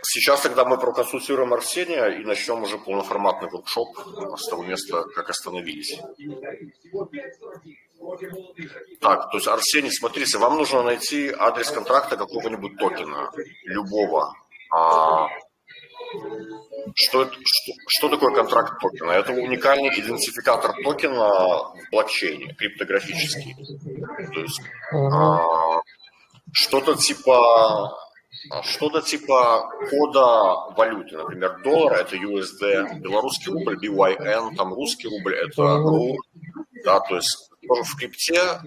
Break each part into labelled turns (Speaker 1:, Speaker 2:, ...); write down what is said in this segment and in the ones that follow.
Speaker 1: Сейчас тогда мы проконсультируем Арсения и начнем уже полноформатный воркшоп с того места, как остановились. Так, то есть, Арсений, смотрите, вам нужно найти адрес контракта какого-нибудь токена, любого. Что такое контракт токена? Это уникальный идентификатор токена в блокчейне, криптографический. То есть что-то типа кода валюты. Например, доллар – это USD, белорусский рубль – BYN, там русский рубль – это RUR. Да, то есть тоже в крипте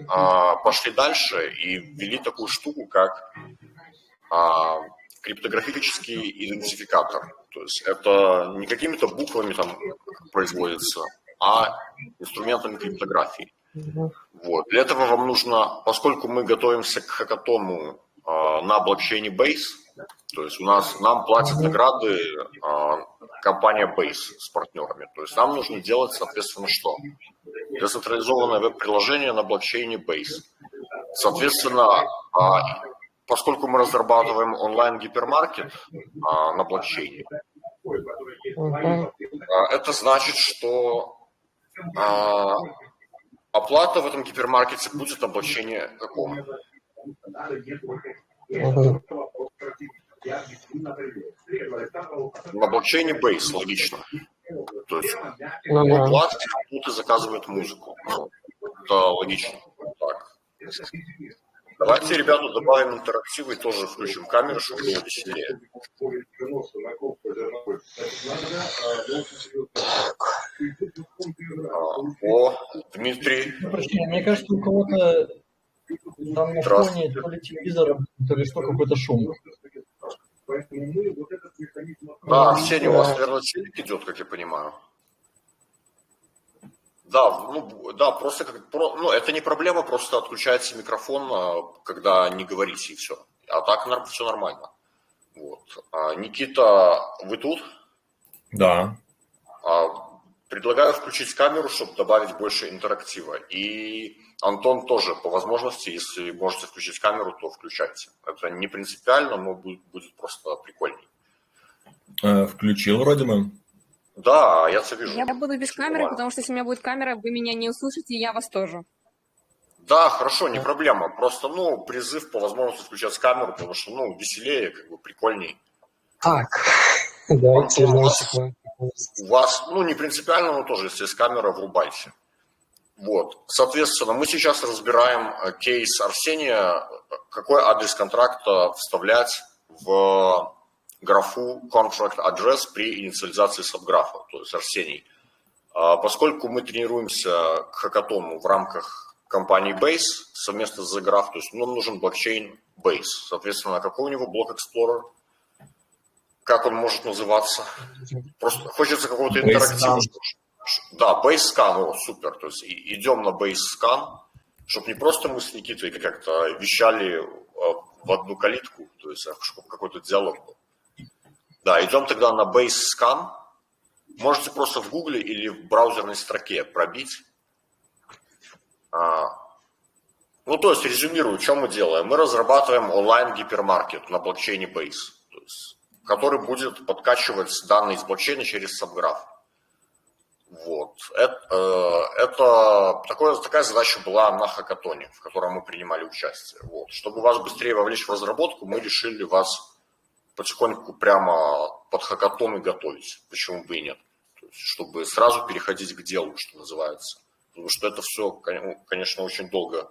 Speaker 1: пошли дальше и ввели такую штуку, как криптографический идентификатор. То есть это не какими-то буквами там производится, а инструментами криптографии. Вот. Для этого вам нужно, поскольку мы готовимся к хакатону на блокчейне Base, то есть нам платят награды компания Base с партнерами. То есть нам нужно делать, соответственно, что? Децентрализованное веб-приложение на блокчейне Base. Соответственно, поскольку мы разрабатываем онлайн-гипермаркет на блокчейне, это значит, что оплата в этом гипермаркете будет на блокчейне каком? На блокчейне Base, логично. То есть он платит, тут и заказывает музыку. Это логично. Так. Давайте, ребята, добавим интерактив и тоже включим камеру, чтобы было веселее. Дмитрий.
Speaker 2: Мне кажется, у кого-то там на фоне то ли телевизора, то ли что, какой-то шум.
Speaker 1: Да, Арсений, у вас, наверное, телек идет, как я понимаю. Да, просто это не проблема, просто отключайте микрофон, когда не говорите, и все. А так все нормально. Вот. Никита, вы тут?
Speaker 3: Да.
Speaker 1: Предлагаю включить камеру, чтобы добавить больше интерактива. И Антон тоже, по возможности, если можете включить камеру, то включайте. Это не принципиально, но будет просто прикольней.
Speaker 3: Включил вроде бы.
Speaker 1: Да, я это вижу.
Speaker 4: Я буду без камеры, потому что если у меня будет камера, вы меня не услышите, и я вас тоже.
Speaker 1: Да, хорошо, не проблема. Просто, призыв по возможности включать камеру, потому что, веселее, прикольней.
Speaker 5: Так, давайте вернемся к вам.
Speaker 1: У вас, не принципиально, но тоже, если есть камера, врубайте. Вот, соответственно, мы сейчас разбираем кейс Арсения, какой адрес контракта вставлять в графу contract address при инициализации сабграфа, то есть Арсений. Поскольку мы тренируемся к хакатону в рамках компании Base совместно с ZGraph, то есть нам нужен блокчейн Base. Соответственно, какой у него блок Explorer? Как он может называться? Просто хочется какого-то интерактива. Да, Base Scan, супер. То есть идем на Base Scan, чтобы не просто мы с Никитой как-то вещали в одну калитку, то есть чтобы какой-то диалог был. Да, идем тогда на Base Scan. Можете просто в Гугле или в браузерной строке пробить. То есть резюмирую, что мы делаем. Мы разрабатываем онлайн-гипермаркет на блокчейне Base, то есть, который будет подкачивать данные из блокчейна через SubGraph. Вот. Такая задача была на хакатоне, в котором мы принимали участие. Вот. Чтобы вас быстрее вовлечь в разработку, мы решили вас потихоньку прямо под хакатон и готовить. Почему бы и нет? То есть, чтобы сразу переходить к делу, что называется. Потому что это все, конечно, очень долго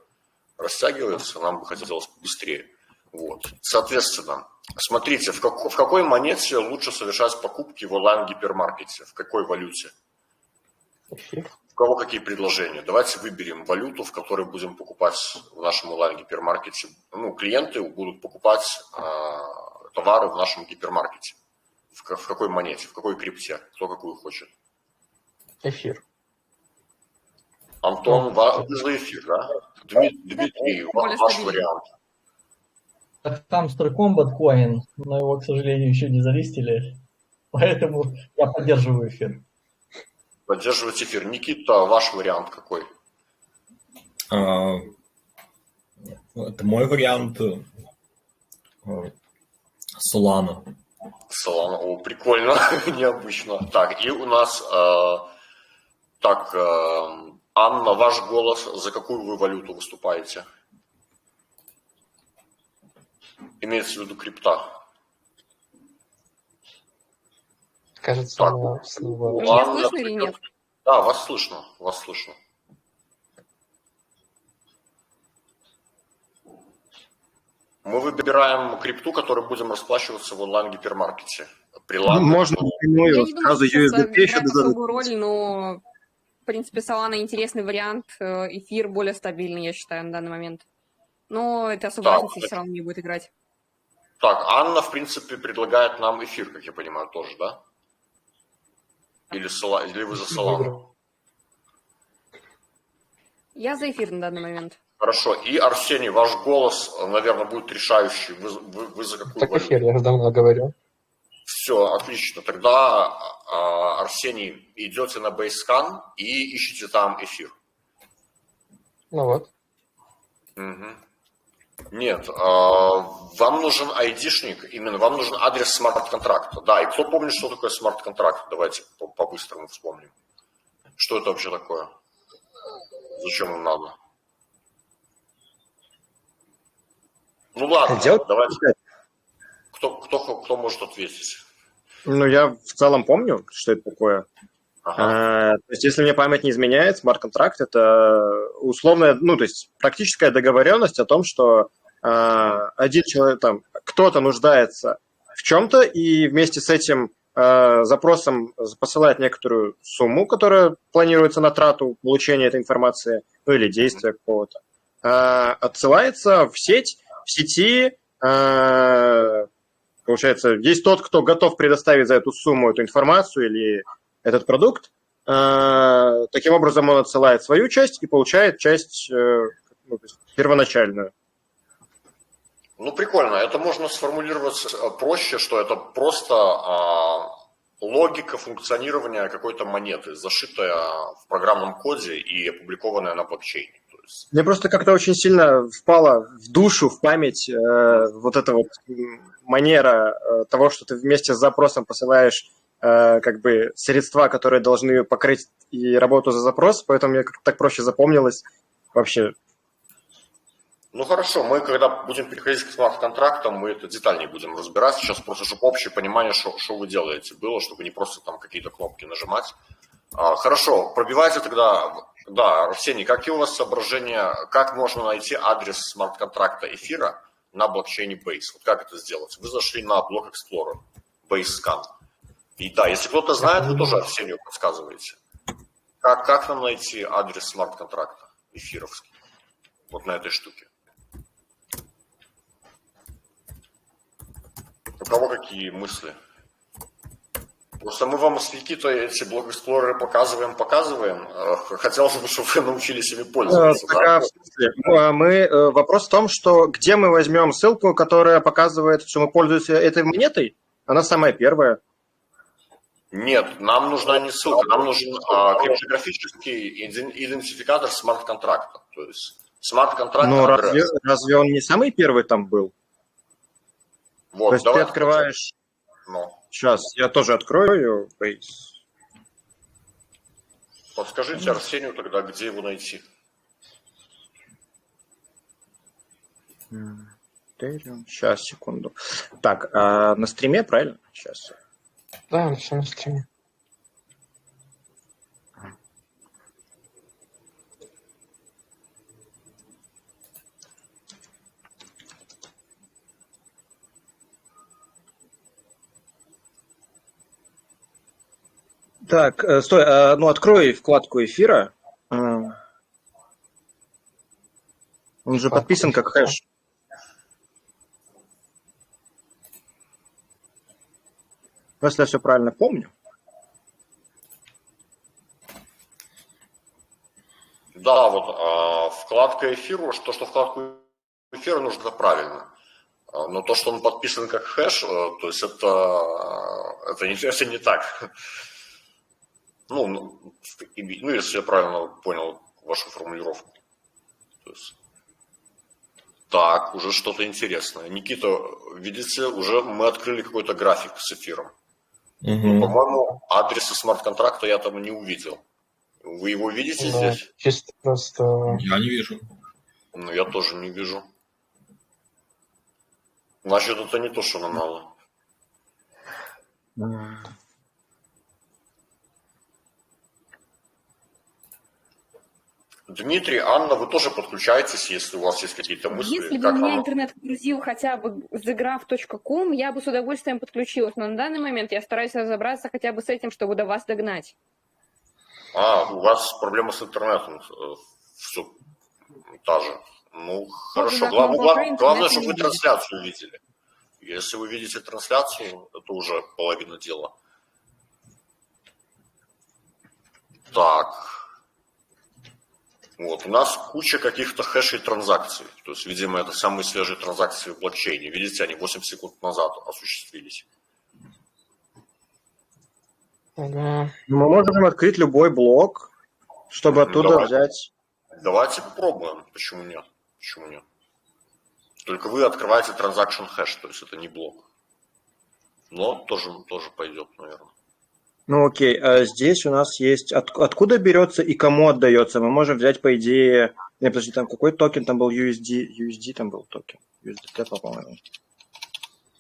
Speaker 1: растягивается, нам бы хотелось быстрее. Вот. Соответственно, смотрите, в какой монете лучше совершать покупки в онлайн-гипермаркете, в какой валюте? У кого какие предложения? Давайте выберем валюту, в которой будем покупать в нашем онлайн-гипермаркете. Клиенты будут покупать товары в нашем гипермаркете. В какой монете, в какой крипте, кто какую хочет.
Speaker 5: Эфир.
Speaker 1: Антон, вы за эфир, да? Дмитрий, ваш вариант.
Speaker 2: Там StarCombat Coin, но его, к сожалению, еще не залистили, поэтому я поддерживаю эфир.
Speaker 1: Поддерживать эфир. Никита, ваш вариант какой?
Speaker 3: Это мой вариант Solana.
Speaker 1: Solana, о, прикольно, необычно. Так, и у нас, Анна, ваш голос, за какую вы валюту выступаете? Имеется в виду крипта.
Speaker 5: Кажется,
Speaker 1: Так,
Speaker 5: она снова...
Speaker 4: Меня
Speaker 1: Анна,
Speaker 4: слышно или нет?
Speaker 1: Да, вас слышно, вас слышно. Мы выбираем крипту, которой будем расплачиваться в онлайн-гипермаркете.
Speaker 6: Можно
Speaker 4: Я
Speaker 6: напрямую
Speaker 4: не думаю,
Speaker 6: сразу
Speaker 4: что сейчас
Speaker 6: USDT еще
Speaker 4: играет
Speaker 6: добавить.
Speaker 4: особую роль, но, в принципе, Solana интересный вариант. Эфир более стабильный, я считаю, на данный момент. Но это особо разницы все равно не будет играть.
Speaker 1: Так, Анна, в принципе, предлагает нам эфир, как я понимаю, тоже, да? Или вы за Solana?
Speaker 4: Я за эфир на данный момент.
Speaker 1: Хорошо. И, Арсений, ваш голос, наверное, будет решающий. Вы за какую
Speaker 5: Так
Speaker 1: валюту?
Speaker 5: эфир, я же давно говорю.
Speaker 1: Все, отлично. Тогда, Арсений, идете на Basecamp и ищите там эфир.
Speaker 5: Ну вот.
Speaker 1: Угу. Нет, вам нужен айдишник, именно вам нужен адрес смарт-контракта. Да, и кто помнит, что такое смарт-контракт? Давайте по-быстрому вспомним. Что это вообще такое? Зачем им надо? Ну ладно, давайте. Кто может ответить?
Speaker 6: Ну, я в целом помню, что это такое.
Speaker 1: Ага.
Speaker 6: То есть, если мне память не изменяет, смарт-контракт – это условная, ну, то есть практическая договоренность о том, что один человек, там, кто-то нуждается в чем-то, и вместе с этим запросом посылает некоторую сумму, которая планируется на трату получения этой информации, ну, или действия какого-то, отсылается в сеть, в сети, получается, есть тот, кто готов предоставить за эту сумму эту информацию или этот продукт. Таким образом, он отсылает свою часть и получает часть первоначальную.
Speaker 1: Ну, прикольно. Это можно сформулировать проще, что это просто логика функционирования какой-то монеты, зашитая в программном коде и опубликованная на блокчейне.
Speaker 6: Мне просто как-то очень сильно впало в душу, в память вот эта вот манера того, что ты вместе с запросом посылаешь как бы средства, которые должны покрыть и работу за запрос, поэтому мне как-то так проще запомнилось вообще.
Speaker 1: Ну хорошо, мы когда будем переходить к смарт-контрактам, мы это детальнее будем разбирать. Сейчас просто, чтобы общее понимание, что вы делаете, было, чтобы не просто там какие-то кнопки нажимать. Хорошо, пробивайте тогда, да, Арсений, какие у вас соображения, как можно найти адрес смарт-контракта эфира на блокчейне Base? Вот как это сделать? Вы зашли на Block Explorer, Basecamp. И да, если кто-то знает, вы тоже Арсению подсказываете. Как нам найти адрес смарт-контракта эфировский? Вот на этой штуке. У кого какие мысли? Просто мы вам с Никитой эти блог-эксплореры показываем. Хотелось бы, чтобы вы научились ими пользоваться. Да?
Speaker 6: В смысле? Вопрос в том, что где мы возьмем ссылку, которая показывает, что мы пользуемся этой монетой? Она самая первая.
Speaker 1: Нет, нам нужна не ссылка, нам нужен криптографический идентификатор смарт-контракта. То есть смарт-контракт.
Speaker 6: Но разве он не самый первый там был?
Speaker 1: Вот,
Speaker 6: то есть ты открываешь... Сейчас, я тоже открою.
Speaker 1: Подскажите Арсению тогда, где его найти.
Speaker 6: Сейчас, секунду. Так, на стриме, правильно? Сейчас.
Speaker 5: Да, все на стриме.
Speaker 6: Так, стой, открой вкладку эфира. Он же подписан как хэш. Если я все правильно помню.
Speaker 1: Да, вот вкладка эфира, что вкладку эфира нужно правильно. Но то, что он подписан как хэш, то есть это не так. Ну, если я правильно понял вашу формулировку. То есть, Так, уже что-то интересное. Никита, видите, уже мы открыли какой-то график с эфиром.
Speaker 3: Мгм.
Speaker 1: По-моему, адреса смарт-контракта я там не увидел. Вы его видите
Speaker 5: Да,
Speaker 1: здесь?
Speaker 5: чисто просто...
Speaker 3: Я не вижу.
Speaker 1: Ну, я тоже не вижу. Значит, это не то, что нам надо. Дмитрий, Анна, вы тоже подключаетесь, если у вас есть какие-то мысли?
Speaker 4: Если бы
Speaker 1: как
Speaker 4: у меня
Speaker 1: нам-
Speaker 4: интернет грузил хотя бы thegraph.com, я бы с удовольствием подключилась, но на данный момент я стараюсь разобраться хотя бы с этим, чтобы до вас догнать.
Speaker 1: у вас проблема с интернетом. Все та же. Ну, хорошо.
Speaker 4: на кнопку
Speaker 1: Главное,
Speaker 4: интернета
Speaker 1: чтобы
Speaker 4: не
Speaker 1: вы
Speaker 4: будет.
Speaker 1: трансляцию видели. Если вы видите трансляцию, это уже половина дела. Так. Вот, у нас куча каких-то хэшей транзакций. То есть, видимо, это самые свежие транзакции в блокчейне. Видите, они 8 секунд назад осуществились.
Speaker 5: Ага.
Speaker 6: Мы можем открыть любой блок, чтобы оттуда
Speaker 1: Давай.
Speaker 6: взять.
Speaker 1: Давайте попробуем. Почему нет? Почему нет? Только вы открываете транзакшн хэш, то есть это не блок. Но тоже пойдет, наверное.
Speaker 6: Ну окей, а здесь у нас есть откуда берется и кому отдается. Мы можем взять, по идее, нет, подожди, там какой токен там был USD там был токен. USDT, по-моему.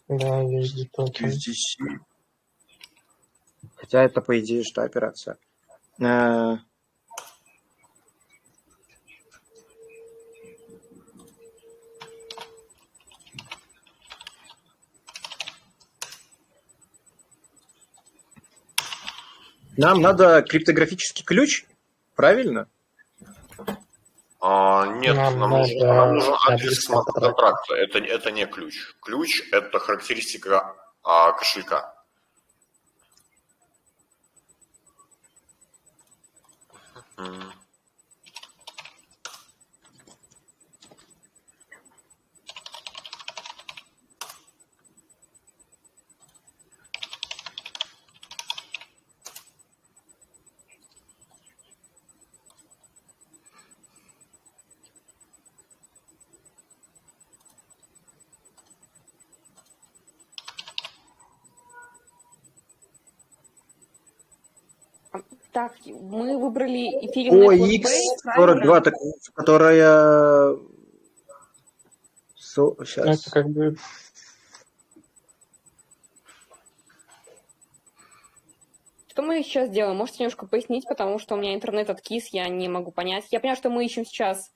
Speaker 5: Да, везде токен.
Speaker 6: USDC. Хотя это, по идее, что операция. Нам надо криптографический ключ, правильно?
Speaker 1: Нет,
Speaker 5: Нам
Speaker 1: нам
Speaker 5: надо
Speaker 1: нужен адрес
Speaker 5: адрес
Speaker 1: смарт-контракта. Это не ключ. Ключ – это характеристика кошелька.
Speaker 4: Так, мы выбрали эфириум Network Base, правильно?
Speaker 6: OX42, которая... Сейчас.
Speaker 5: Это как бы...
Speaker 4: Что мы сейчас делаем? Можете немножко пояснить, потому что у меня интернет откис, я не могу понять. Я понимаю, что мы ищем сейчас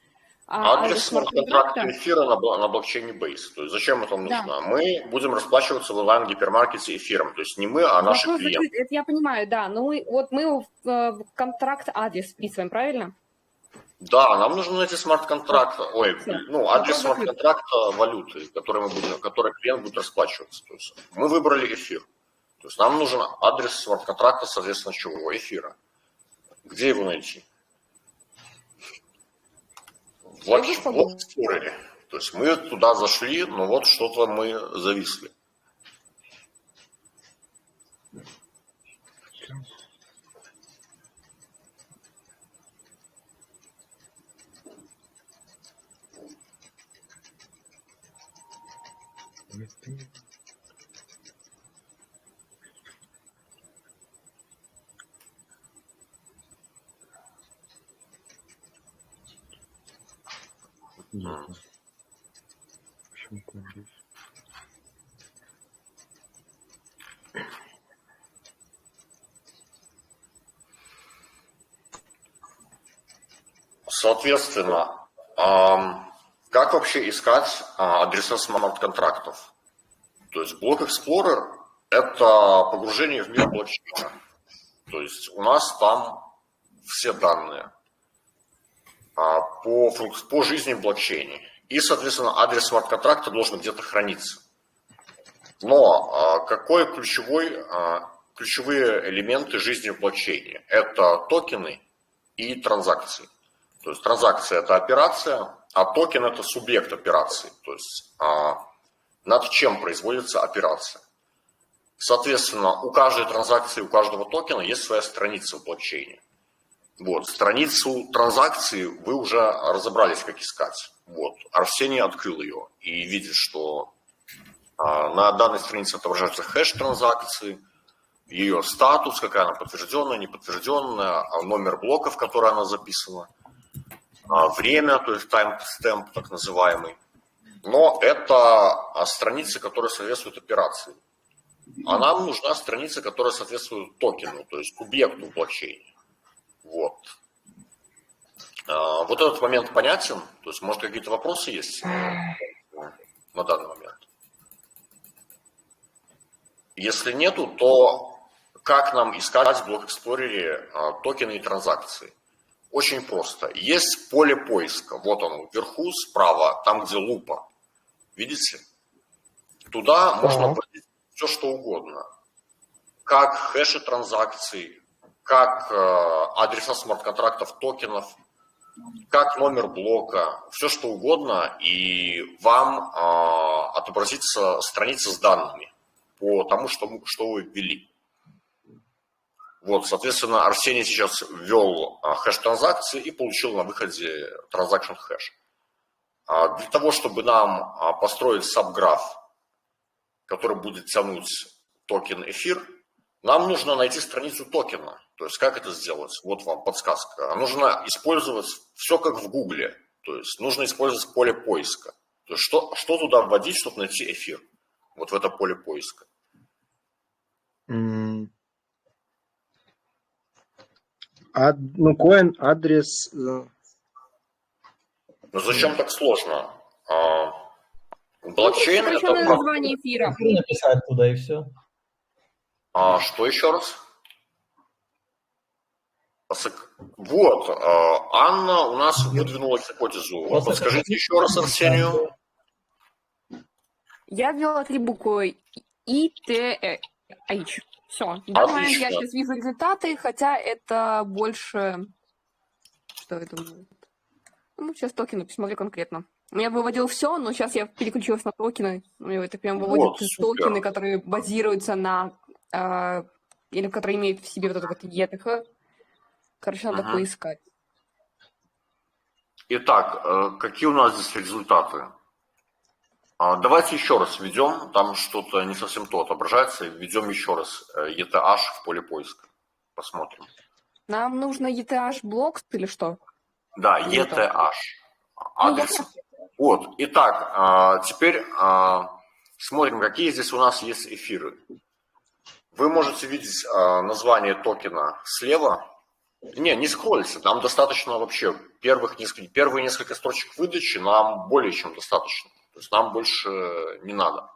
Speaker 1: Адрес
Speaker 4: смарт-контракта.
Speaker 1: смарт-контракта эфира на блокчейне Base. То есть зачем это нужно?
Speaker 4: Да.
Speaker 1: Мы будем расплачиваться в онлайн-гипермаркете эфиром. То есть не мы, а наши
Speaker 4: Вопрос
Speaker 1: клиенты.
Speaker 4: закрыт, это я понимаю, да. Но мы в контракт адрес вписываем, правильно?
Speaker 1: Да, нам нужно найти смарт-контракт, адрес
Speaker 4: Вопрос
Speaker 1: смарт-контракта валюты, который клиент будет расплачиваться. То есть мы выбрали эфир. То есть нам нужен адрес смарт-контракта, соответственно, чего? Эфира. Где его найти? В Explorer. То есть мы туда зашли, но вот что-то мы зависли. Соответственно, как вообще искать адреса смарт-контрактов? То есть Block Explorer – это погружение в мир блокчейна. То есть у нас там все данные по жизни в блокчейне. И, соответственно, адрес смарт-контракта должен где-то храниться. Но какие ключевые элементы жизни в блокчейне? Это токены и транзакции. То есть транзакция – это операция, а токен – это субъект операции. То есть над чем производится операция. Соответственно, у каждой транзакции, у каждого токена есть своя страница в блокчейне. Вот, страницу транзакции вы уже разобрались, как искать. Вот, Арсений открыл ее и видит, что на данной странице отображается хэш транзакции, ее статус, какая она подтвержденная, неподтвержденная, номер блока, в который она записана, время, то есть timestamp так называемый. Но это страницы, которые соответствуют операции. А нам нужна страница, которая соответствует токену, то есть субъекту блокчейна. Вот. Вот этот момент понятен? То есть, может, какие-то вопросы есть на данный момент? Если нету, то как нам искать в блок-эксплорере токены и транзакции? Очень просто. Есть поле поиска. Вот оно, вверху, справа, там, где лупа. Видите? Туда можно вводить все, что угодно. Как хэши транзакций, как адреса смарт-контрактов, токенов, как номер блока, все что угодно, и вам отобразится страница с данными по тому, что вы ввели. Вот, соответственно, Арсений сейчас ввел хэш транзакции и получил на выходе транзакшн хэш. Для того, чтобы нам построить сабграф, который будет тянуть токен эфир, нам нужно найти страницу токена. То есть как это сделать? Вот вам подсказка. Нужно использовать все как в Гугле. То есть нужно использовать поле поиска. То есть что туда вводить, чтобы найти эфир? Вот в это поле поиска.
Speaker 6: Коин, адрес...
Speaker 1: Но зачем так сложно? Блокчейн это...
Speaker 4: Сокращенное название эфира.
Speaker 2: Написать туда и все.
Speaker 1: Что еще раз? Вот, Анна у нас выдвинула гипотезу. Подскажите еще раз Арсению.
Speaker 4: Я ввела 3 буквы И, Т, H. Все. В данный момент я сейчас вижу результаты, хотя это больше... Что это будет? Ну, сейчас токены, посмотрю конкретно. У меня выводил все, но сейчас я переключилась на токены. У меня это прям выводит токены, которые базируются на... или которые имеют в себе вот это вот ETH. Короче, надо поискать.
Speaker 1: Итак, какие у нас здесь результаты? Давайте еще раз введем, там что-то не совсем то отображается, введем еще раз ETH в поле поиска. Посмотрим.
Speaker 4: Нам нужно ETH блок или что?
Speaker 1: Да, ETH. Адрес. Вот, итак, теперь смотрим, какие здесь у нас есть эфиры. Вы можете видеть название токена слева. Не скроллите, нам достаточно вообще первые несколько строчек выдачи, нам более чем достаточно. То есть нам больше не надо.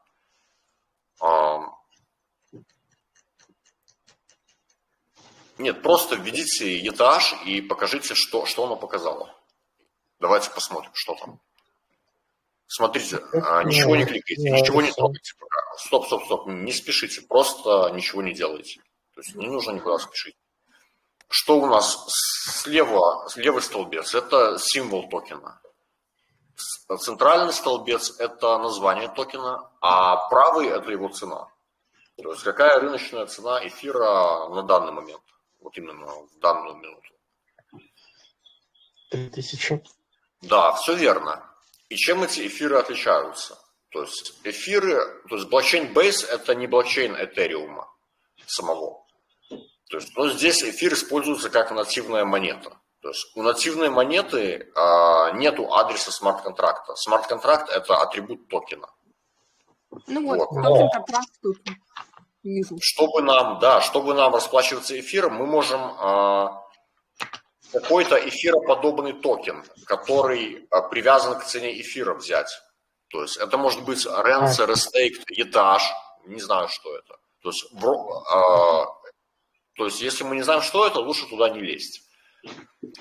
Speaker 1: Нет, просто введите ETH и покажите, что оно показало. Давайте посмотрим, что там. Смотрите, ничего не кликайте, ничего не трогайте пока. Стоп, не спешите, просто ничего не делайте. То есть не нужно никуда спешить. Что у нас левый столбец? Это символ токена. Центральный столбец – это название токена, а правый – это его цена. То есть какая рыночная цена эфира на данный момент, вот именно в данную минуту.
Speaker 5: 3000.
Speaker 1: Да, все верно. И чем эти эфиры отличаются? То есть блокчейн Base – это не блокчейн Этериума самого. То есть, здесь эфир используется как нативная монета. То есть у нативной монеты нету адреса смарт-контракта. Смарт-контракт – это атрибут токена.
Speaker 4: Ну вот, токен-контракт тут вижу.
Speaker 1: Чтобы нам расплачиваться эфиром, мы можем какой-то эфироподобный токен, который привязан к цене эфира, взять. То есть это может быть Rense, Restaked, ETH, не знаю, что это. То есть если мы не знаем, что это, лучше туда не лезть.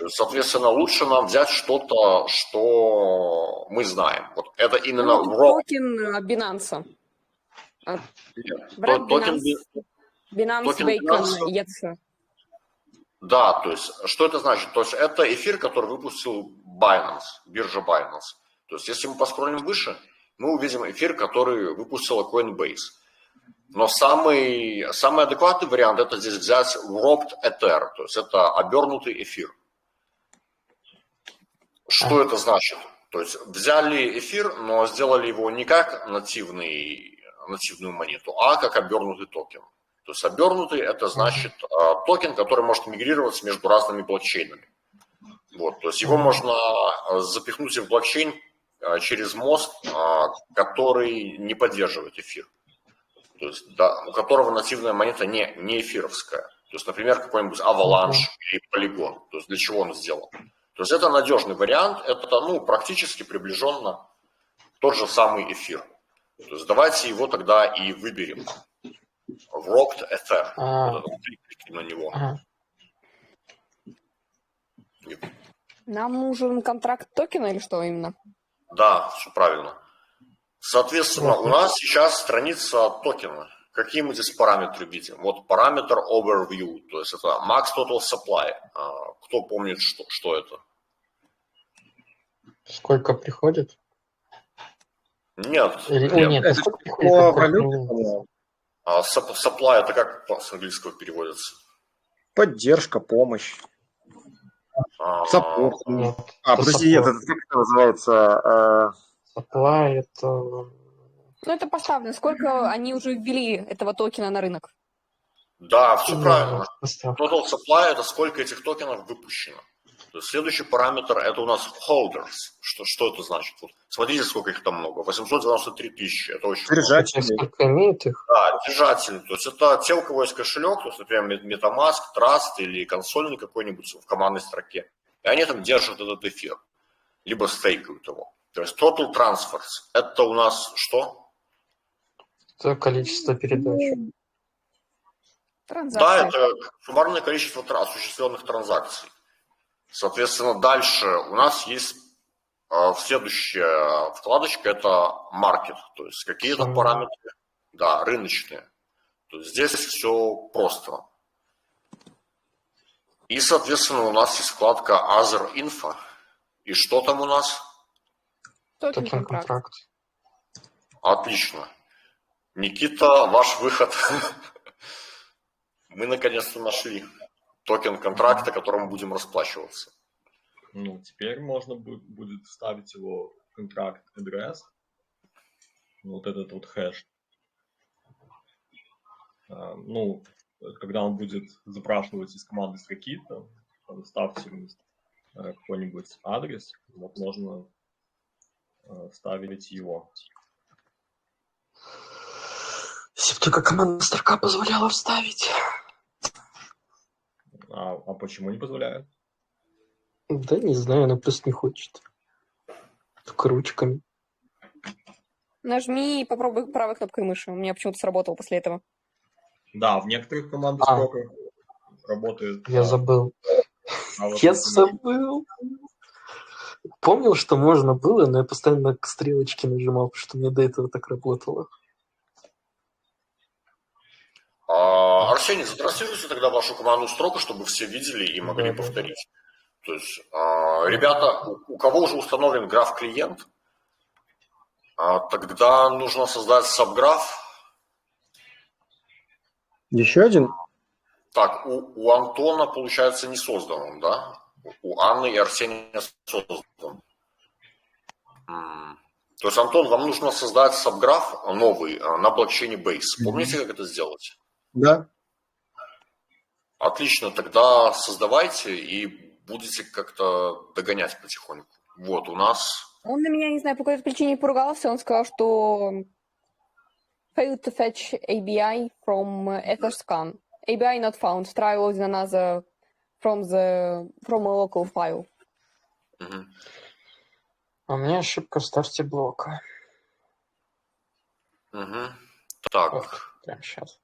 Speaker 1: Соответственно, лучше нам взять что-то, что мы знаем. Вот это именно
Speaker 4: токен Binance. Binance Bacon ETH.
Speaker 1: Да, то есть что это значит? То есть это эфир, который выпустил Binance, биржа Binance. То есть если мы поскроллим выше, мы увидим эфир, который выпустила Coinbase. Но самый адекватный вариант это здесь взять wrapped Ether, то есть это обернутый эфир. Что это значит? То есть взяли эфир, но сделали его не как нативную монету, а как обернутый токен. То есть обернутый это значит токен, который может мигрироваться между разными блокчейнами. Вот, то есть его можно запихнуть в блокчейн через мост, который не поддерживает эфир. То есть, да, у которого нативная монета не эфировская. То есть, например, какой-нибудь Avalanche или Polygon. То есть для чего он сделан? То есть это надежный вариант, это практически приближенно тот же самый эфир. То есть давайте его тогда и выберем. Wrapped Ether. Вот кликнем на него.
Speaker 4: Нам нужен контракт токена или что именно?
Speaker 1: Да, все правильно. Соответственно, у нас сейчас страница токена. Какие мы здесь параметры видим? Вот параметр overview, то есть это max total supply. Кто помнит, что это?
Speaker 5: Сколько приходит?
Speaker 1: Нет.
Speaker 5: Нет, сколько приходит?
Speaker 1: Supply это как с английского переводится?
Speaker 6: Поддержка, помощь. Саппорт.
Speaker 5: Нет,
Speaker 6: Подожди, это как это называется?
Speaker 5: Supply это...
Speaker 4: Это поставлено. Сколько они уже ввели этого токена на рынок?
Speaker 1: Да, все правильно.
Speaker 5: Поставка.
Speaker 1: Total supply это сколько этих токенов выпущено. То есть следующий параметр это у нас holders. Что это значит? Вот, смотрите, сколько их там много. 893 тысячи. Это очень
Speaker 6: Держатели.
Speaker 5: Сколько имеет их?
Speaker 1: Да, держатели. То есть это те, у кого есть кошелек, то есть, например, MetaMask, Trust или консольный какой-нибудь в командной строке. И они там держат этот эфир. Либо стейкают его. То есть total transfers. Это у нас что?
Speaker 5: Это количество передач.
Speaker 4: Транзакции.
Speaker 1: Да, это суммарное количество осуществленных транзакций. Соответственно, дальше у нас есть следующая вкладочка, это market, то есть какие-то параметры, да, рыночные. То есть здесь все просто. И, соответственно, у нас есть вкладка Other Info. И что там у нас?
Speaker 5: Токен контракт.
Speaker 1: Отлично. Никита, ваш выход. Мы наконец-то нашли токен контракта, которым мы будем расплачиваться.
Speaker 3: Теперь можно будет вставить его в контракт адрес. Вот этот вот хэш. Когда он будет запрашивать из команды строки, там ставьте какой-нибудь адрес, вот можно вставить его.
Speaker 5: Если бы только командная строка позволяла вставить.
Speaker 3: А почему не позволяют?
Speaker 5: Да не знаю, она просто не хочет. Только ручками.
Speaker 4: Нажми и попробуй правой кнопкой мыши. У меня почему-то сработало после этого.
Speaker 3: Да, в некоторых командных строках работает.
Speaker 5: Я забыл. Я забыл. Помнил, что можно было, но я постоянно к стрелочке нажимал, потому что мне до этого так работало.
Speaker 1: Арсений, затранслируйте тогда вашу командную строку, чтобы все видели и могли повторить. То есть, ребята, у кого уже установлен граф-клиент, тогда нужно создать сабграф.
Speaker 6: Еще один?
Speaker 1: Так, у Антона, получается, не создан он, да? У Анны и Арсения создан. То есть, Антон, вам нужно создать сабграф новый на блокчейне Base. Помните, как это сделать?
Speaker 6: Да.
Speaker 1: Отлично, тогда создавайте и будете как-то догонять потихоньку. Вот, у нас...
Speaker 4: Он на меня, не знаю, по какой-то причине поругался. Он сказал, что failed to fetch ABI from Etherscan. ABI not found. Try loading another from a local file.
Speaker 1: Угу.
Speaker 5: А у меня ошибка в старте блока.
Speaker 1: Угу. Так.
Speaker 5: Прямо сейчас.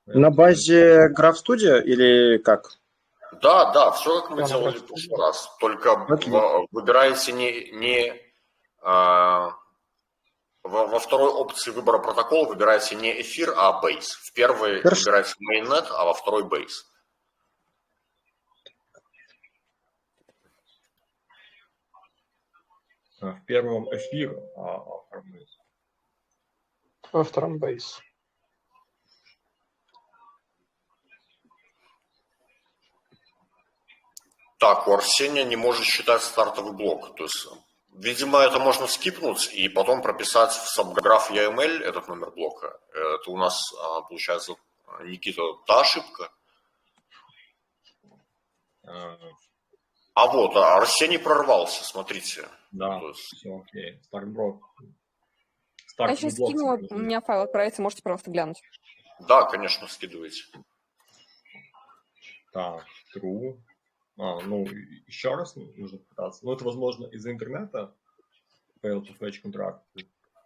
Speaker 6: На базе GraphStudio или как?
Speaker 1: Да, все как мы делали в прошлый раз. Только выбираете во второй опции выбора протокола выбираете не эфир, а Base. В первой выбираете Mainnet, а во второй Base.
Speaker 3: В первом эфир,
Speaker 5: во втором Base.
Speaker 1: Так, у Арсения не может считать стартовый блок. То есть, видимо, это можно скипнуть и потом прописать в subgraph YAML этот номер блока. Это у нас, получается, Никита, та ошибка. А вот, Арсений прорвался, смотрите.
Speaker 3: Да,
Speaker 1: есть...
Speaker 3: все окей. Стартблок.
Speaker 4: Я сейчас скинула, у меня файл отправится, можете просто глянуть.
Speaker 1: Да, конечно, скидывайте.
Speaker 3: Так, true. Ну, еще раз нужно пытаться. Ну, это, возможно, из-за интернета. Fail to fetch contract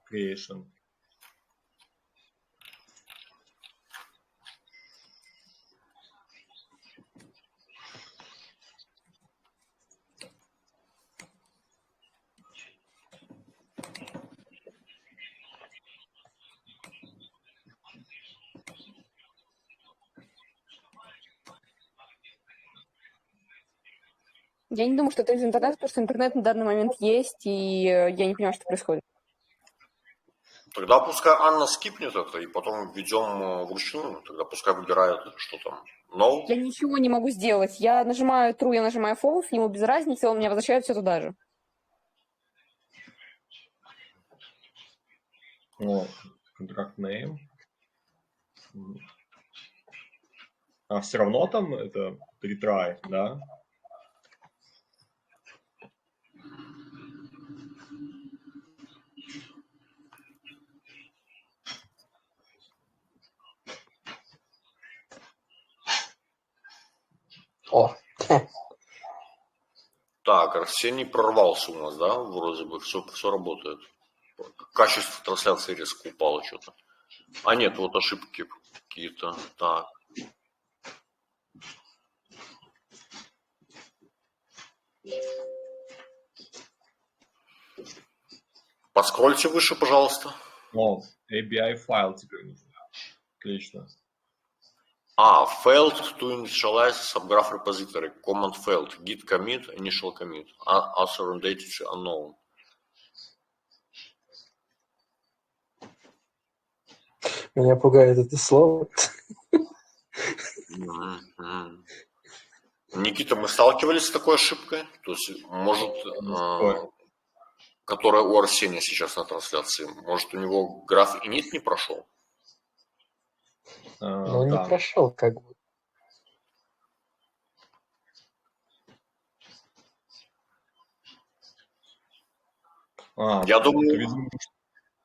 Speaker 3: creation.
Speaker 4: Я не думаю, что это из интернета, потому что интернет на данный момент есть, и я не понимаю, что происходит.
Speaker 1: Тогда пускай Анна скипнет это, и потом введем вручную. Тогда пускай выбирает, что там. No.
Speaker 4: Я ничего не могу сделать. Я нажимаю true, я нажимаю false, ему без разницы, он меня возвращает все туда же.
Speaker 3: Ну, contract name. А все равно там это retry, да?
Speaker 5: О.
Speaker 1: Так, Арсений прорвался у нас, да? Вроде бы все работает. Качество трансляции резко упало что-то. А нет, вот ошибки какие-то. Так. Подскрольте выше, пожалуйста.
Speaker 3: О, ABI файл теперь нужен. Отлично.
Speaker 1: Failed to initialize subgraph repository. Command failed. Git commit, initial commit. Author and entity unknown.
Speaker 5: Меня пугает это слово.
Speaker 1: Никита, мы сталкивались с такой ошибкой? То есть, может, которая у Арсения сейчас на трансляции, может, у него граф init не прошел?
Speaker 5: Ну, не прошел, как бы.
Speaker 1: Я думаю...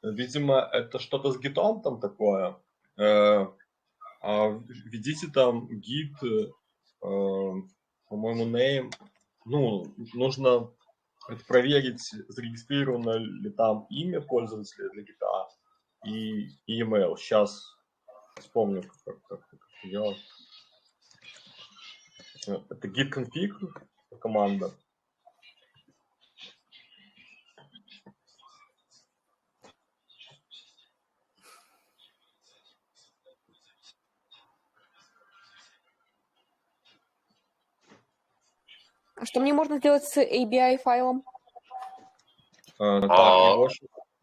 Speaker 3: Видимо, это что-то с гитом там такое. Введите там гит, по-моему, name. Ну, нужно проверить, зарегистрировано ли там имя пользователя для гита и email. Сейчас вспомню, как делать. Это git config команда.
Speaker 4: А что мне можно сделать с ABI файлом?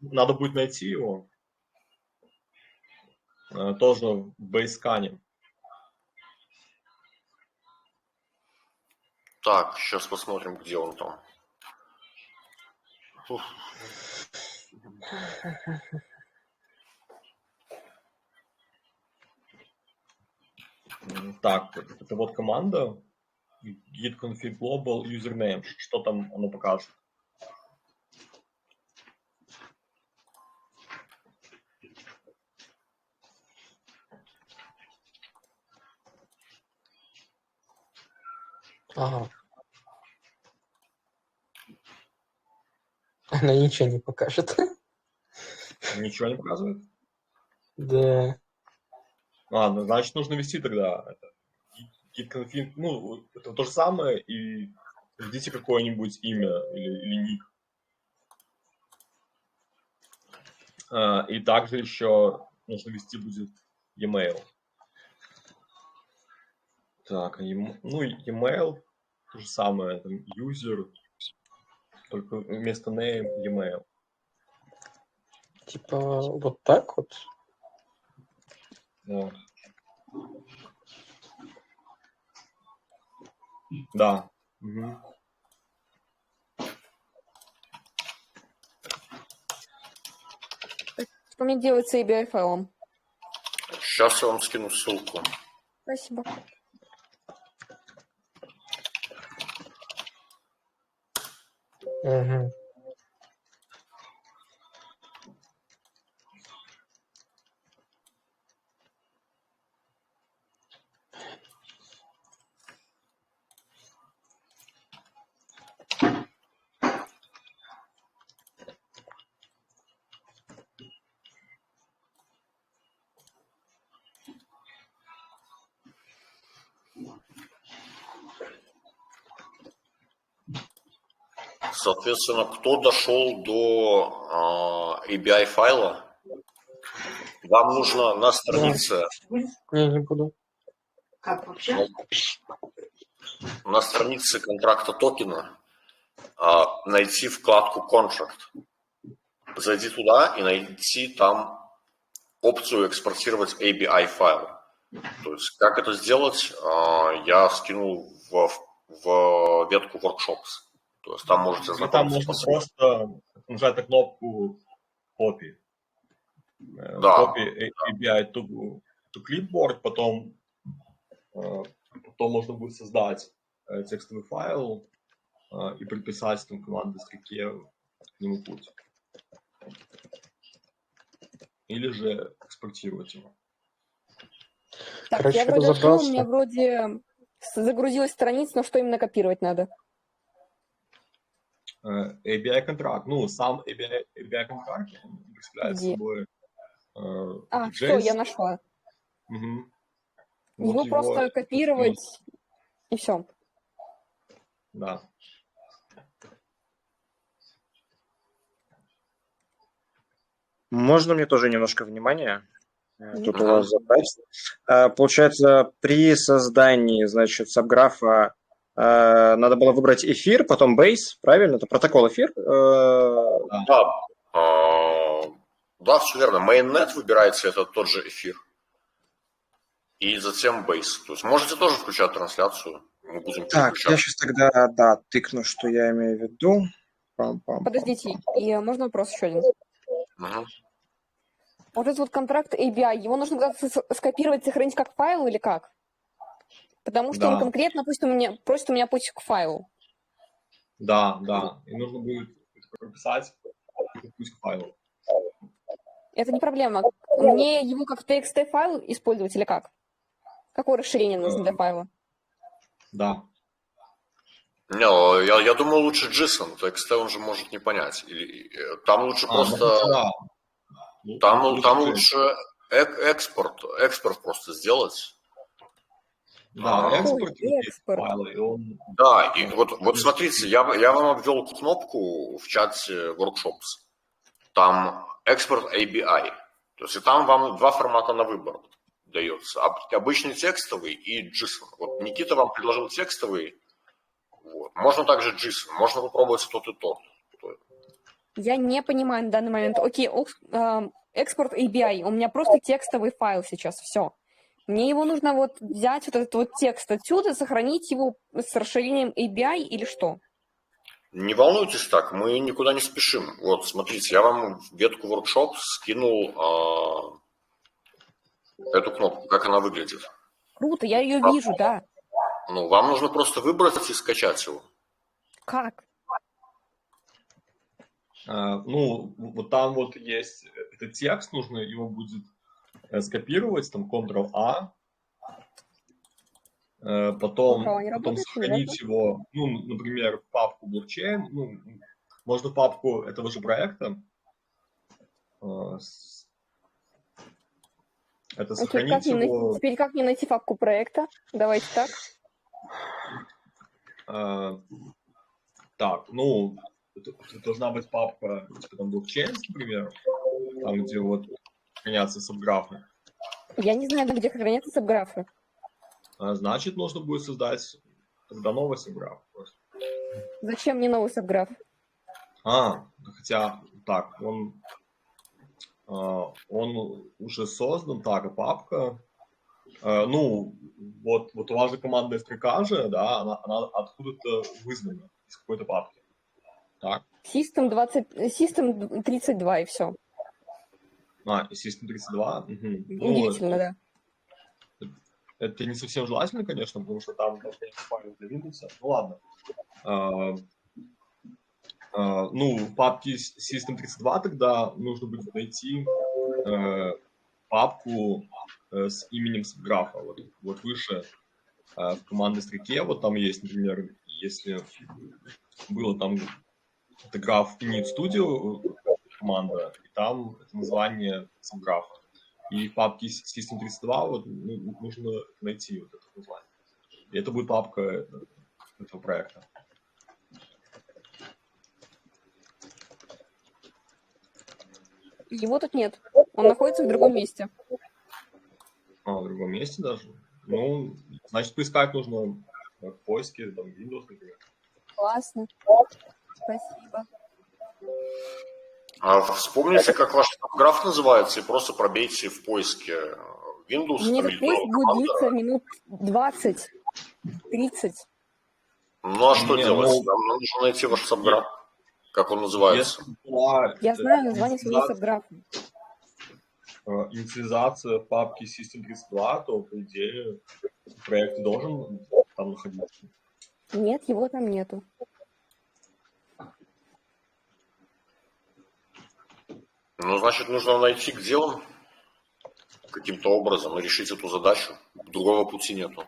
Speaker 3: Надо будет найти его. Тоже в бейскане.
Speaker 1: Так, сейчас посмотрим, где он там.
Speaker 3: Так, это вот команда git config global username. Что там оно покажет?
Speaker 5: Ага. Она ничего не покажет.
Speaker 3: Ничего не показывает?
Speaker 5: Да.
Speaker 3: Ладно, значит, нужно ввести тогда это git config. Ну, это то же самое, и введите какое-нибудь имя или ник. И также еще нужно ввести будет e-mail. Так, ну, e-mail то же самое, там, user, только вместо name e-mail.
Speaker 5: Типа вот так вот?
Speaker 3: Да. Мгм.
Speaker 4: Что мне делать с ABI файлом?
Speaker 1: Сейчас я вам скину ссылку.
Speaker 4: Спасибо.
Speaker 5: Мгм.
Speaker 1: Соответственно, кто дошел до ABI файла, вам нужно на странице,
Speaker 5: Я не буду.
Speaker 1: на странице контракта токена найти вкладку Contract. Зайди туда и найти там опцию экспортировать ABI файл. То есть, как это сделать, я скинул в ветку Workshops. То есть, там можете
Speaker 3: И там
Speaker 1: знакомиться.
Speaker 3: можно просто нажать на кнопку Copy.
Speaker 1: Да.
Speaker 3: Copy API to clipboard, потом можно будет создать текстовый файл и приписать там командной строке к нему путь. Или же экспортировать его.
Speaker 4: Так,
Speaker 5: Короче,
Speaker 4: я вроде открыла, у
Speaker 5: разобрался.
Speaker 4: меня вроде загрузилась страница, но что именно копировать надо?
Speaker 3: ABI контракт. Ну, сам ABI контракт представляет
Speaker 4: Где?
Speaker 3: собой
Speaker 4: Все, я нашла.
Speaker 3: Мгм.
Speaker 4: Его
Speaker 3: Вот
Speaker 4: просто копировать и все.
Speaker 3: Да.
Speaker 6: Можно мне тоже немножко внимания? Тут у
Speaker 1: Ага.
Speaker 6: вас забрать. Получается, при создании, значит, сабграфа надо было выбрать эфир, потом бейс, правильно? Это протокол эфир.
Speaker 1: Да, все верно. Mainnet выбирается, это тот же эфир. И затем бейс. То есть можете тоже включать трансляцию. Мы будем
Speaker 6: Так,
Speaker 1: переключать.
Speaker 6: я сейчас тогда, да, тыкну, что я имею в виду. Пам-пам-пам.
Speaker 4: Подождите, и можно вопрос еще один?
Speaker 1: Угу.
Speaker 4: Вот этот вот контракт ABI, его нужно куда-то скопировать, сохранить как файл или как? Потому что он
Speaker 3: Да.
Speaker 4: конкретно просит у меня путь к файлу.
Speaker 3: Да. И нужно будет прописать путь к файлу.
Speaker 4: Это не проблема. Мне его как TXT файл использовать или как? Какое расширение нужно для файла?
Speaker 3: Да.
Speaker 1: Не, я думаю, лучше JSON. TXT он же может не понять. Там лучше просто...
Speaker 3: Да.
Speaker 1: Там лучше экспорт просто сделать.
Speaker 3: Да, экспорт
Speaker 4: экспорт.
Speaker 3: файла, и он...
Speaker 1: Да, и вот смотрите, я вам обвел кнопку в чате Workshops. Там экспорт ABI. То есть и там вам два формата на выбор дается. Обычный текстовый и JSON. Вот Никита вам предложил текстовый. Вот. Можно также JSON. Можно попробовать тот и тот.
Speaker 4: Я не понимаю на данный момент. Окей, экспорт ABI. У меня просто текстовый файл сейчас. Все. Мне его нужно вот взять, вот этот вот текст отсюда, сохранить его с расширением ABI или что?
Speaker 1: Не волнуйтесь так, мы никуда не спешим. Вот, смотрите, я вам в ветку Workshop скинул эту кнопку, как она выглядит.
Speaker 4: Круто, я ее вижу, да.
Speaker 1: Ну, вам нужно просто выбрать и скачать его.
Speaker 4: Как?
Speaker 3: Ну, вот там вот есть этот текст, нужно его будет скопировать, там Ctrl-A, потом сохранить его, ну, например, в папку блокчейн, ну, можно в папку этого же проекта, это сохранить его...
Speaker 4: Теперь как мне найти папку проекта? Давайте так.
Speaker 3: Так, ну, должна быть папка, типа там блокчейн, например, там, где вот хранятся сабграфы.
Speaker 4: Я не знаю, где хранятся сабграфы.
Speaker 3: Значит, нужно будет создать тогда новый сабграф.
Speaker 4: Зачем мне новый сабграф?
Speaker 3: Хотя, так, он уже создан, так, и папка, Ну, вот у вас же командная строка же, да, она откуда-то вызвана из какой-то папки. Так.
Speaker 4: System 32 и все.
Speaker 3: System 32? Угу.
Speaker 4: Удивительно, да.
Speaker 3: Это не совсем желательно, конечно, потому что там файлы для Windows. Ну ладно. Ну, в папке System 32 тогда нужно будет найти папку с именем графа. Вот выше в командной строке, вот там есть, например, если было там это граф init studio команда, и там это название графа. И в папке System 32 вот, нужно найти вот это название. И это будет папка этого проекта.
Speaker 4: Его тут нет. Он находится в другом месте.
Speaker 3: В другом месте даже? Ну, значит, поискать нужно в поиске, там, Windows, например.
Speaker 4: Классно. Спасибо.
Speaker 1: Вспомните, как ваш граф называется, и просто пробейте в поиске Windows.
Speaker 4: Мне этот поиск будет длиться минут 20, 30.
Speaker 1: Ну, а что делать? Нам нужно найти ваш сабграф. Как он называется?
Speaker 4: Я знаю название своего сабграфа.
Speaker 3: Инициализация в папке System 32, то, по идее, проект должен там находиться.
Speaker 4: Нет, его там нету.
Speaker 1: Ну, значит, нужно найти, где он, каким-то образом, и решить эту задачу. Другого пути нету.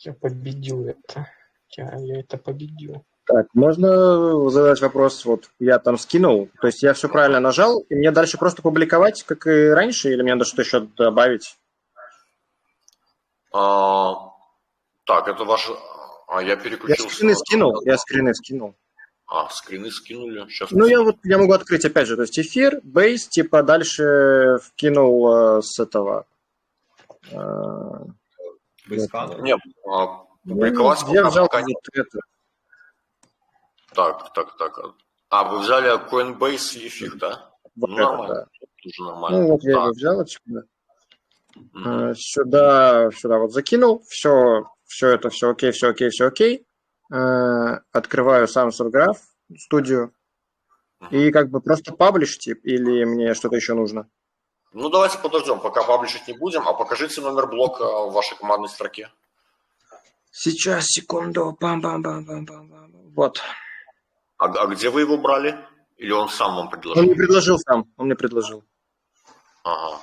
Speaker 5: Я победю это. Я это победю.
Speaker 6: Так, можно задать вопрос? Вот я там скинул, то есть я все правильно нажал, и мне дальше просто публиковать, как и раньше, или мне надо что-то еще добавить?
Speaker 1: Так, это ваш... я переключился.
Speaker 6: Я скрины скинул.
Speaker 1: Скрины скинули. Сейчас
Speaker 6: ну, я могу открыть опять же, то есть эфир, бейс, типа дальше вкинул с этого...
Speaker 3: Бейсканер?
Speaker 1: Нет, публиковать
Speaker 6: я взял
Speaker 1: пока нет. Так. Вы взяли Coinbase и эфир, да?
Speaker 6: Вот
Speaker 1: ну,
Speaker 6: это,
Speaker 1: нормально.
Speaker 6: да.
Speaker 1: Тоже нормально.
Speaker 6: Ну, вот я его взял отсюда. Сюда вот закинул. Все это, все окей. Открываю сам SubGraph, студию. И как бы просто паблиш тип, или мне что-то еще нужно?
Speaker 1: Ну, давайте подождем, пока паблишить не будем. А покажите номер блока в вашей командной строке.
Speaker 6: Сейчас, секунду. Бам-бам-бам-бам-бам. Вот.
Speaker 1: А где вы его брали? Или он сам вам предложил?
Speaker 6: Он мне предложил.
Speaker 1: Ага.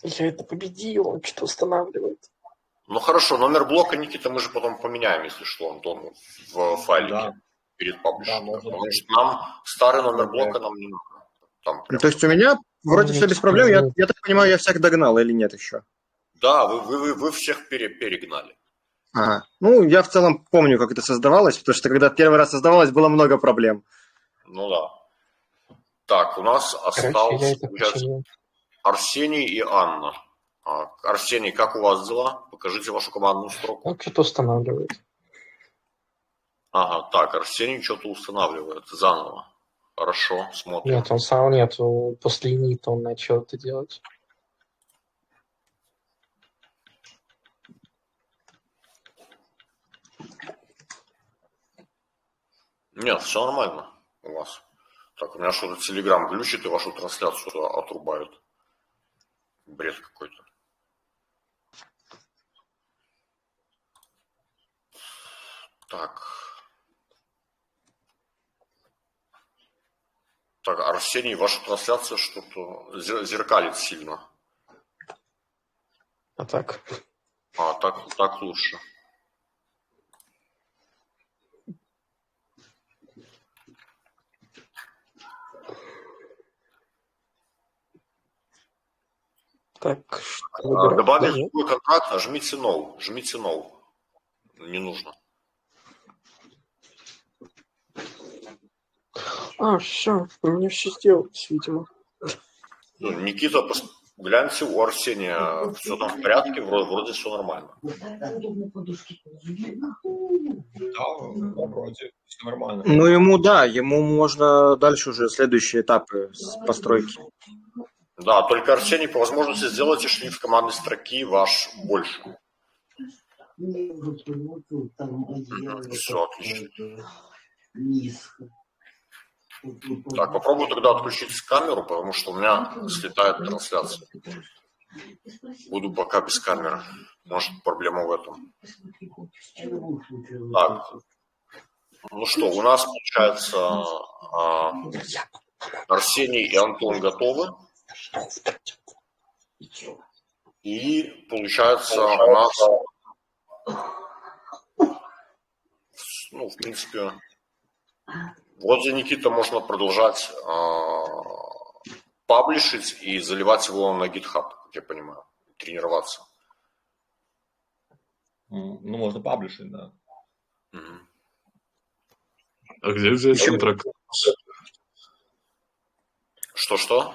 Speaker 5: Я это победил, он что-то устанавливает.
Speaker 1: Ну, хорошо, номер блока, Никита, мы же потом поменяем, если что, Антон, в файлике перед паблишингом. Потому что нам старый номер блока нам не нужно. Там прям...
Speaker 6: То есть у меня вроде все без проблем. Я так понимаю, я всех догнал или нет еще?
Speaker 1: Да, вы всех перегнали.
Speaker 6: Ага. Ну, я в целом помню, как это создавалось, потому что когда первый раз создавалось, было много проблем.
Speaker 1: Ну да. Так, у нас остался Арсений и Анна. Арсений, как у вас дела? Покажите вашу командную строку.
Speaker 5: Он что-то устанавливает.
Speaker 1: Ага, так, Арсений что-то устанавливает заново. Хорошо, смотрим.
Speaker 5: Нет, он сам нет, после инита он начал это делать.
Speaker 1: Нет, все нормально у вас. Так, у меня что-то Telegram глючит и вашу трансляцию отрубают. Бред какой-то. Так, Арсений, ваша трансляция что-то зеркалит сильно.
Speaker 5: А так?
Speaker 1: Так лучше.
Speaker 5: Так,
Speaker 1: добавить другой контракт, жмите No. Жмите No. Не нужно.
Speaker 5: Все, у меня все сделалось, видимо.
Speaker 1: Никита гляньте, у Арсения все там в порядке, вроде все нормально.
Speaker 3: Да, вроде все нормально.
Speaker 6: Ну, ему можно дальше уже следующие этапы постройки.
Speaker 1: Да, только Арсений, по возможности сделайте шрифт командной строки ваш больше. Все, отлично. Так, попробую тогда отключить камеру, потому что у меня слетает трансляция. Буду пока без камеры. Может, проблема в этом. Так. Ну что, у нас, получается, Арсений и Антон готовы. И, получается, у нас, ну, в принципе, вроде Никита можно продолжать паблишить и заливать его на GitHub, как я понимаю, тренироваться.
Speaker 3: Ну, можно паблишить, да.
Speaker 7: А где взять контракт?
Speaker 1: Что-что?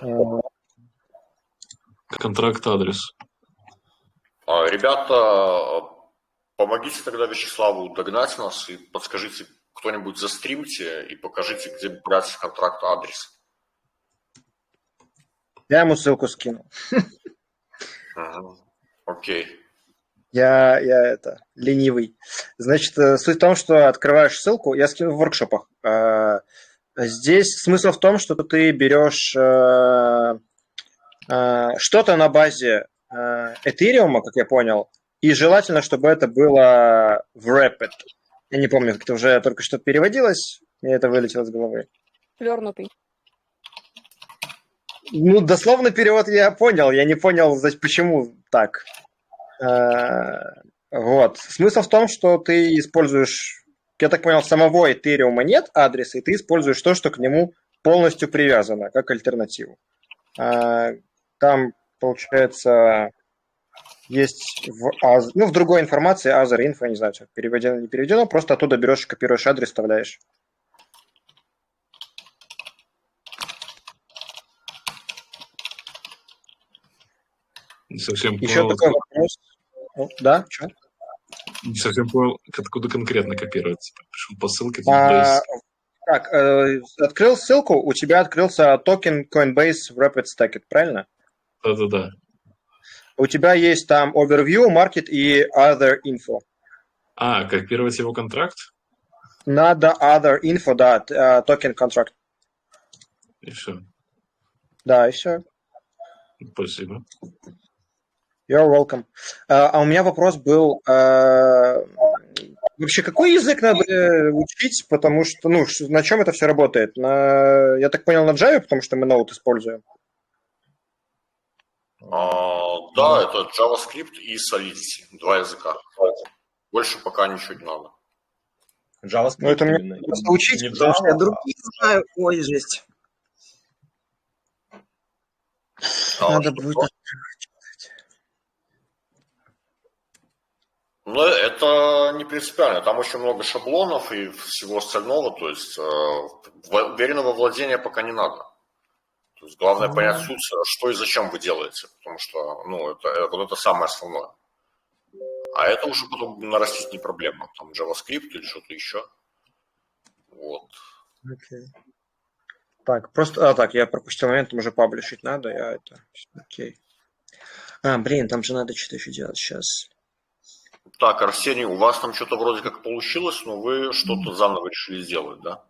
Speaker 7: Контракт-адрес.
Speaker 1: Ребята, помогите тогда Вячеславу догнать нас и подскажите, кто-нибудь застримьте и покажите, где брать контракт-адрес.
Speaker 6: Я ему ссылку скину.
Speaker 1: Окей.
Speaker 6: Я ленивый. Значит, суть в том, что открываешь ссылку, я скину в воркшопах. Здесь смысл в том, что ты берешь что-то на базе Ethereum, как я понял, и желательно, чтобы это было в Rapid. Я не помню, как это уже только что переводилось, мне это вылетело из головы.
Speaker 4: Свернутый.
Speaker 6: Ну, дословный перевод я понял, я не понял, почему так. Вот. Смысл в том, что ты используешь, я так понял, самого Ethereum нет адреса, и ты используешь то, что к нему полностью привязано, как альтернативу. Там, получается, есть в другой информации, Other Info, не знаю, переведено, не переведено, просто оттуда берешь, копируешь адрес, вставляешь.
Speaker 7: Не совсем
Speaker 6: Еще
Speaker 7: понял.
Speaker 6: такой вопрос. Да, что?
Speaker 7: Не совсем понял, откуда конкретно копировать. Пришел по ссылке. Есть...
Speaker 6: Так, открыл ссылку, у тебя открылся токен Coinbase Rapid Stack, правильно?
Speaker 7: Да.
Speaker 6: У тебя есть там Overview, Market и Other Info.
Speaker 7: Копировать его контракт?
Speaker 6: Надо Other Info, да, токен контракт.
Speaker 7: И все.
Speaker 6: Да, и все.
Speaker 7: Спасибо.
Speaker 6: You're welcome. А у меня вопрос был, вообще какой язык надо учить, потому что, на чем это все работает? Я так понял, на Java, потому что мы Node используем.
Speaker 1: Да, это JavaScript и Solidity, два языка. Больше пока ничего не надо.
Speaker 3: JavaScript
Speaker 6: это мне
Speaker 3: именно.
Speaker 6: просто учить,
Speaker 3: Не
Speaker 6: потому что я
Speaker 3: Java,
Speaker 6: другие знаю. Ой, жесть. Надо будет...
Speaker 1: Ну, это не принципиально. Там очень много шаблонов и всего остального. То есть уверенного владения пока не надо. То есть главное понять суть, что и зачем вы делаете. Потому что, вот это самое основное. А это уже потом нарастить не проблема. Там JavaScript или что-то еще. Вот.
Speaker 6: Okay. Так, просто... я пропустил момент, там уже паблишить надо. Окей. Там же надо что-то еще делать сейчас.
Speaker 1: Так, Арсений, у вас там что-то вроде как получилось, но вы что-то заново решили сделать, да?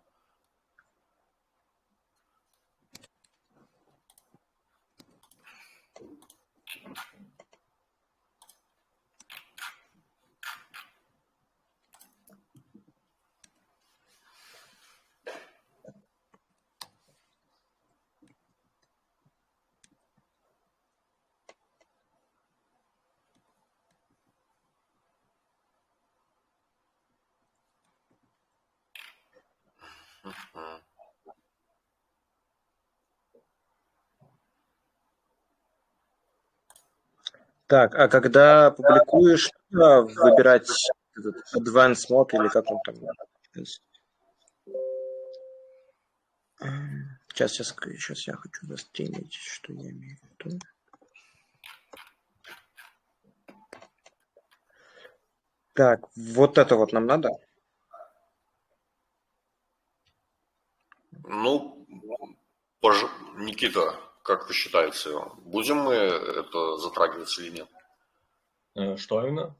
Speaker 6: Так, а когда публикуешь, выбирать этот Advanced Mode или как он там? Сейчас я хочу застримить, что я имею в виду. Так, вот это вот нам надо.
Speaker 1: Ну, Никита, как вы считаете, будем мы это затрагивать или нет?
Speaker 3: Что именно?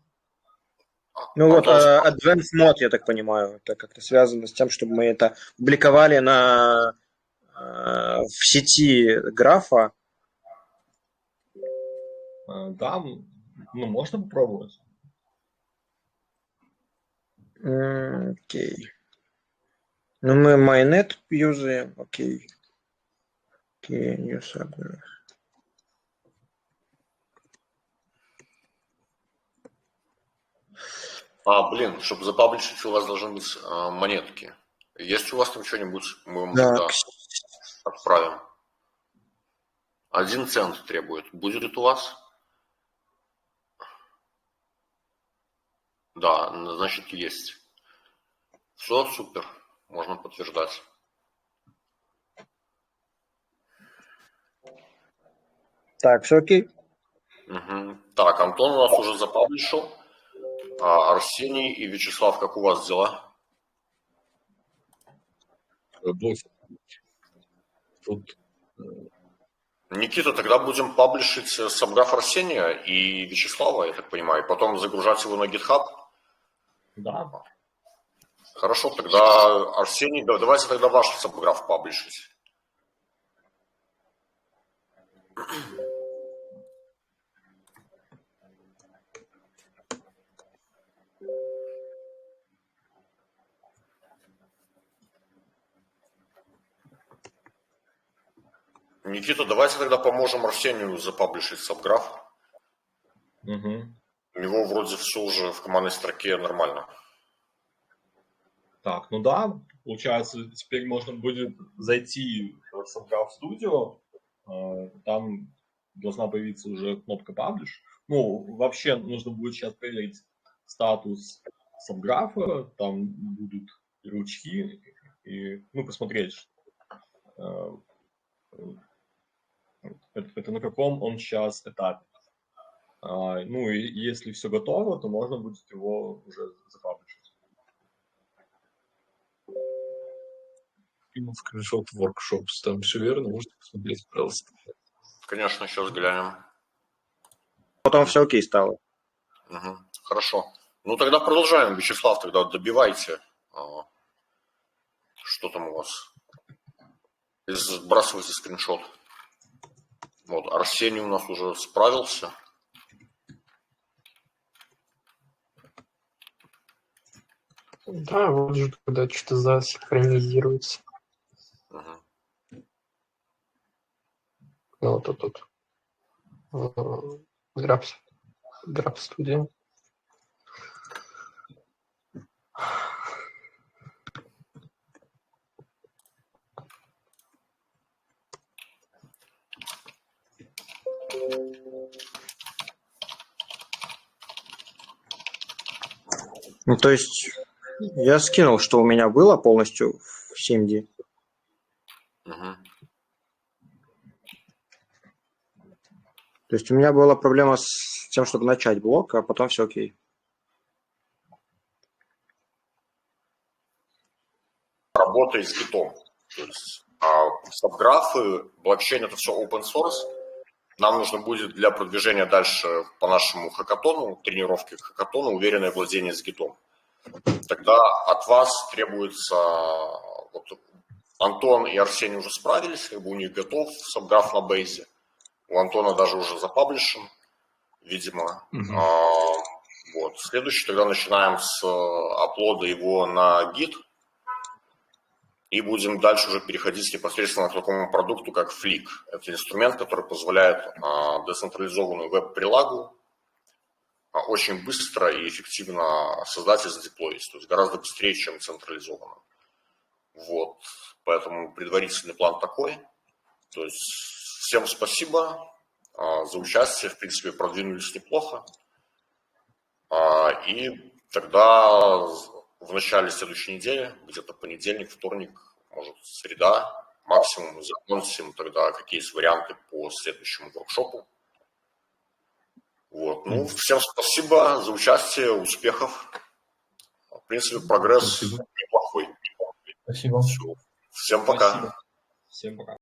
Speaker 6: Ну вот,
Speaker 1: Антон,
Speaker 6: Advanced Mode, я так понимаю, это как-то связано с тем, чтобы мы это публиковали в сети графа.
Speaker 3: Да, ну, можно попробовать.
Speaker 6: Окей. Ну, мы Mainnet юзаем, окей. Окей, new subgraph.
Speaker 1: блин, чтобы запаблишить, у вас должны быть монетки. Есть у вас там что-нибудь? Мы вам
Speaker 6: Так,
Speaker 1: тогда отправим. 1 цент требует. Будет у вас? Да, значит, есть. Все, супер. Можно подтверждать.
Speaker 6: так, все окей.
Speaker 1: Угу. Так, Антон у нас уже запаблишил. Арсений и Вячеслав, как у вас дела?
Speaker 7: Работа. Тут
Speaker 1: Никита, тогда будем паблишить Subgraph Арсения и Вячеслава, я так понимаю, и потом загружать его на GitHub.
Speaker 3: Да.
Speaker 1: Хорошо, тогда Арсений, давайте тогда ваш Subgraph паблишить. Никита, давайте тогда поможем Арсению запаблишить Subgraph.
Speaker 3: Угу.
Speaker 1: У него вроде все уже в командной строке нормально.
Speaker 3: Так, ну да, получается, теперь можно будет зайти в Subgraph Studio, там должна появиться уже кнопка Publish. Ну, вообще нужно будет сейчас проверить статус Subgraph, там будут ярлычки, и, ну, посмотреть, это на каком он сейчас этапе. Ну, и если все готово, то можно будет его уже запаблишить.
Speaker 7: кинул скриншот Workshops, там все верно, можете посмотреть, пожалуйста.
Speaker 1: Конечно, сейчас глянем.
Speaker 6: Потом все окей стало.
Speaker 1: Угу. Хорошо. Ну тогда продолжаем. Вячеслав, тогда добивайте. Что там у вас? Сбрасывайте скриншот. Вот, Арсений у нас уже справился.
Speaker 5: Да, вот жду, когда что-то засинхронизируется.
Speaker 1: Угу.
Speaker 5: Ну, вот тут. Graph Studio.
Speaker 6: Ну, то есть я скинул, что у меня было полностью в Симди.
Speaker 1: Угу.
Speaker 6: То есть у меня была проблема с тем, чтобы начать блок, а потом все окей.
Speaker 1: Работай с гитом. То есть Subgraph, блокчейн — это все open source. Нам нужно будет для продвижения дальше по нашему хакатону, тренировке к хакатону, уверенное владение с гитом. Тогда от вас требуется... Вот, Антон и Арсений уже справились, как бы у них готов Subgraph на бейзе. У Антона даже уже запаблишен, видимо. Вот. Следующий тогда начинаем с аплода его на Git. И будем дальше уже переходить непосредственно к такому продукту, как Flick. Это инструмент, который позволяет децентрализованную веб-прилагу очень быстро и эффективно создать и задеплоить. То есть гораздо быстрее, чем централизованно. Вот. Поэтому предварительный план такой. То есть всем спасибо за участие. В принципе, продвинулись неплохо. И тогда в начале следующей недели, где-то понедельник, вторник, может, среда, максимум закончим тогда, какие есть варианты по следующему воркшопу. Вот. Ну, всем спасибо за участие, успехов. В принципе, прогресс
Speaker 7: Спасибо.
Speaker 1: неплохой.
Speaker 2: Спасибо.
Speaker 1: Всем пока.
Speaker 3: Спасибо. Всем пока.